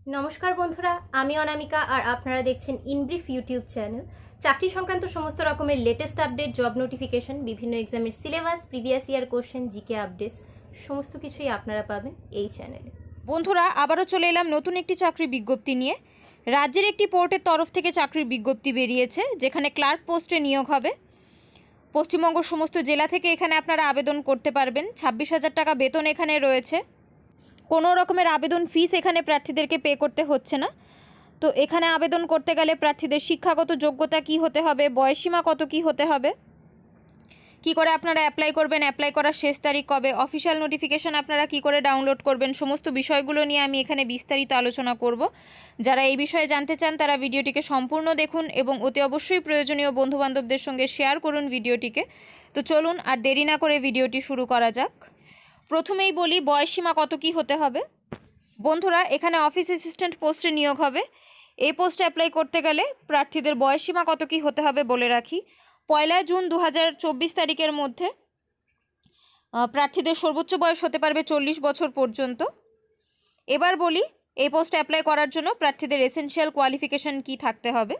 নমস্কার বন্ধুরা, আমি অনামিকা আর আপনারা দেখছেন ইনব্রিফ ইউটিউব চ্যানেল। চাকরি সংক্রান্ত সমস্ত রকমের লেটেস্ট আপডেট, জব নোটিফিকেশন, বিভিন্ন এক্সামের syllabus, previous year question, GK updates সমস্ত কিছুই আপনারা পাবেন এই চ্যানেলে। বন্ধুরা, আবারও চলে এলাম নতুন একটি চাকরির বিজ্ঞপ্তি নিয়ে। রাজ্যের একটি পোর্টের তরফ থেকে চাকরির বিজ্ঞপ্তি বেরিয়েছে, যেখানে ক্লার্ক পোস্টে নিয়োগ হবে। পশ্চিমবঙ্গ সমস্ত জেলা থেকে এখানে আপনারা আবেদন করতে পারবেন। 26,000 টাকা বেতন এখানে রয়েছে। কোনো রকমের আবেদন ফিস এখানে প্রার্থীদেরকে পে করতে হচ্ছে না। তো এখানে আবেদন করতে গেলে প্রার্থীদের শিক্ষাগত যোগ্যতা কি হতে হবে, বয়সীমা কত কি হতে হবে, কি করে আপনারা অ্যাপ্লাই করবেন, অ্যাপ্লাই করার শেষ তারিখ কবে, অফিসিয়াল নোটিফিকেশন আপনারা কি করে ডাউনলোড করবেন, সমস্ত বিষয়গুলো নিয়ে আমি এখানে বিস্তারিত আলোচনা করব। যারা এই বিষয়ে জানতে চান তারা ভিডিওটিকে সম্পূর্ণ দেখুন এবং অতি অবশ্যই প্রয়োজনীয় বন্ধুবান্ধবদের সঙ্গে শেয়ার করুন ভিডিওটিকে। তো চলুন আর দেরি না করে ভিডিওটি শুরু করা যাক। প্রথমেই বলি বয়সীমা কত কি হতে হবে। বন্ধুরা, এখানে অফিস অ্যাসিস্ট্যান্ট পোস্টে নিয়োগ হবে। এই পোস্টে অ্যাপ্লাই করতে গেলে প্রার্থীদের বয়সীমা কত কি হতে হবে বলে রাখি। 1 জুন 2024 তারিখের মধ্যে প্রার্থীদের সর্বোচ্চ বয়স হতে পারবে 40 বছর পর্যন্ত। এবার বলি এই পোস্টে অ্যাপ্লাই করার জন্য প্রার্থীদের এসেনশিয়াল কোয়ালিফিকেশান কি থাকতে হবে।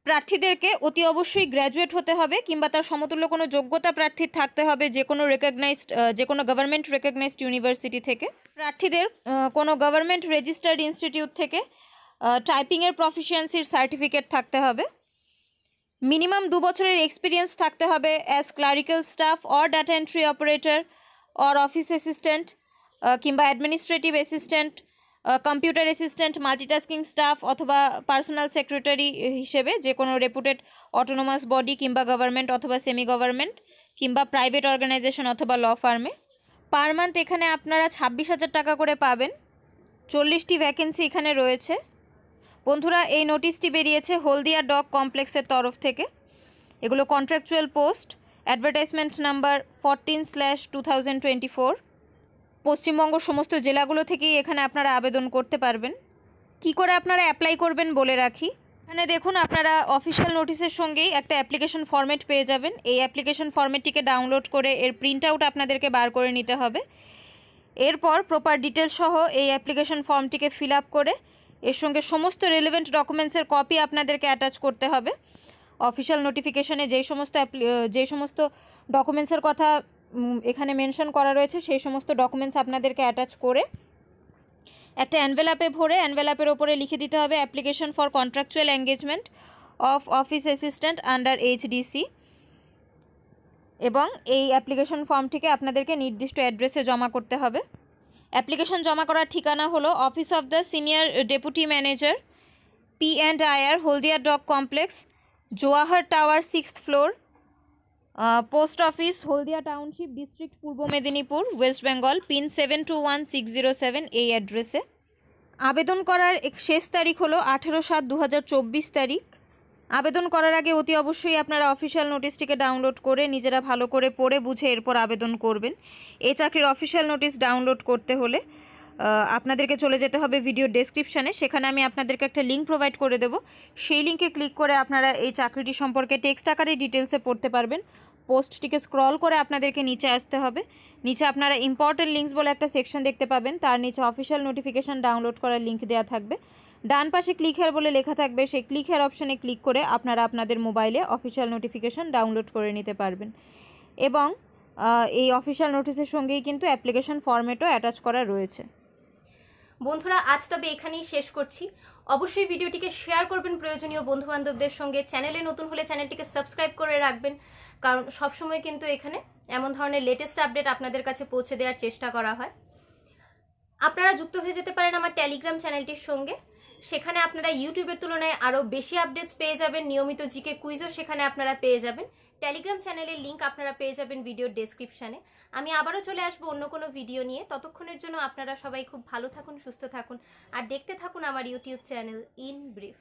প্রার্থীদেরকে অতি অবশ্যই গ্র্যাজুয়েট হতে হবে কিংবা তার সমতুল্য কোনো যোগ্যতা প্রার্থীর থাকতে হবে যে কোনো গভর্নমেন্ট রেকগনাইজড ইউনিভার্সিটি থেকে। প্রার্থীদের কোনো গভর্নমেন্ট রেজিস্টার্ড ইনস্টিটিউট থেকে টাইপিংয়ের প্রফিসিয়েন্সির সার্টিফিকেট থাকতে হবে। মিনিমাম 2 বছরের এক্সপিরিয়েন্স থাকতে হবে as clerical staff or data entry operator or office assistant কিংবা administrative assistant, computer assistant, multitasking staff অথবা পার্সোনাল সেক্রেটারি হিসেবে যে কোনো রেপুটেড অটোনোমাস বডি কিংবা গভর্নমেন্ট অথবা সেমি গভর্নমেন্ট কিংবা প্রাইভেট অর্গানাইজেশন অথবা ল ফার্মে। পার মান্থ এখানে আপনারা 26,000 টাকা করে পাবেন। 40টি ভ্যাকেন্সি এখানে রয়েছে। বন্ধুরা, এই নোটিশটি বেরিয়েছে হলদিয়া ডক কমপ্লেক্সের তরফ থেকে। এগুলো contractual post. Advertisement number 14/2024। Paschimbanga সমস্ত জেলাগুলো থেকেই এখানে আপনারা আবেদন করতে পারবেন। কি করে আপনারা অ্যাপ্লাই করবেন বলে রাখি। এখানে দেখুন, আপনারা অফিসিয়াল নোটিশের সঙ্গেই একটা অ্যাপ্লিকেশন ফর্মেট পেয়ে যাবেন। এই অ্যাপ্লিকেশন ফর্মেটটিকে ডাউনলোড করে এর প্রিন্ট আউট আপনাদেরকে বার করে নিতে হবে। এরপর প্রপার ডিটেলস সহ এই অ্যাপ্লিকেশন ফর্মটিকে ফিল আপ করে এর সঙ্গে সমস্ত রেলেভেন্ট ডকুমেন্টসের কপি আপনাদেরকে অ্যাটাচ করতে হবে। অফিসিয়াল নোটিফিকেশানে যেই সমস্ত ডকুমেন্টসের কথা এখানে মেনশন করা রয়েছে সেই সমস্ত ডকুমেন্টস আপনাদেরকে অ্যাটাচ করে একটা অ্যানভেলাপে ভরে অ্যানভেলাপের ওপরে লিখে দিতে হবে application for contractual engagement of office assistant under HDC, এবং এই অ্যাপ্লিকেশন ফর্মটিকে আপনাদেরকে নির্দিষ্ট অ্যাড্রেসে জমা করতে হবে। অ্যাপ্লিকেশন জমা করার ঠিকানা হলো office of the senior deputy manager P&IR, Haldia dock complex, Jawahar tower, 6th floor, post office, Haldia township, district Purba Medinipur, West Bengal, pin 721607 এই অ্যাড্রেসে। আবেদন করার শেষ তারিখ হলো 18/7/2024 তারিখ। আবেদন করার আগে অতি অবশ্যই আপনারা অফিসিয়াল নোটিশটিকে ডাউনলোড করে নিজেরা ভালো করে পড়ে বুঝে এরপর আবেদন করবেন। এই চাকরির অফিসিয়াল নোটিশ ডাউনলোড করতে হলে আপনাদেরকে চলে যেতে হবে ভিডিও ডেসক্রিপশানে। সেখানে আমি আপনাদেরকে একটা লিঙ্ক প্রোভাইড করে দেবো। সেই লিঙ্কে ক্লিক করে আপনারা এই চাকরিটি সম্পর্কে টেক্সট আকারে ডিটেলসে পড়তে পারবেন। পোস্টটিকে স্ক্রল করে আপনাদেরকে নিচে আসতে হবে। নিচে আপনারা ইম্পর্টেন্ট লিঙ্কস বলে একটা সেকশন দেখতে পাবেন। তার নিচে অফিসিয়াল নোটিফিকেশান ডাউনলোড করার লিঙ্ক দেওয়া থাকবে। ডান পাশে ক্লিক হেয়ার বলে লেখা থাকবে, সেই ক্লিক হেয়ার অপশানে ক্লিক করে আপনারা আপনাদের মোবাইলে অফিসিয়াল নোটিফিকেশান ডাউনলোড করে নিতে পারবেন। এবং এই অফিসিয়াল নোটিশের সঙ্গেই কিন্তু অ্যাপ্লিকেশন ফর্মেটও অ্যাটাচ করা রয়েছে। বন্ধুরা, আজ তবে এখানেই শেষ করছি। অবশ্যই ভিডিওটিকে শেয়ার করবেন প্রয়োজনীয় বন্ধুবান্ধবদের সঙ্গে। চ্যানেলে নতুন হলে চ্যানেলটিকে সাবস্ক্রাইব করে রাখবেন, কারণ সবসময় কিন্তু এখানে এমন ধরনের লেটেস্ট আপডেট আপনাদের কাছে পৌঁছে দেওয়ার চেষ্টা করা হয়। আপনারা যুক্ত হয়ে যেতে পারেন আমার টেলিগ্রাম চ্যানেলটির সঙ্গে। সেখানে আপনারা ইউটিউবের তুলনায় আরও বেশি আপডেটস পেয়ে যাবেন। নিয়মিত জিকে কুইজও সেখানে আপনারা পেয়ে যাবেন। টেলিগ্রাম চ্যানেলের লিঙ্ক আপনারা পেয়ে যাবেন ভিডিওর ডেসক্রিপশানে। আমি আবারও চলে আসবো অন্য কোনো ভিডিও নিয়ে। ততক্ষণের জন্য আপনারা সবাই খুব ভালো থাকুন, সুস্থ থাকুন আর দেখতে থাকুন আমার ইউটিউব চ্যানেল ইন ব্রিফ।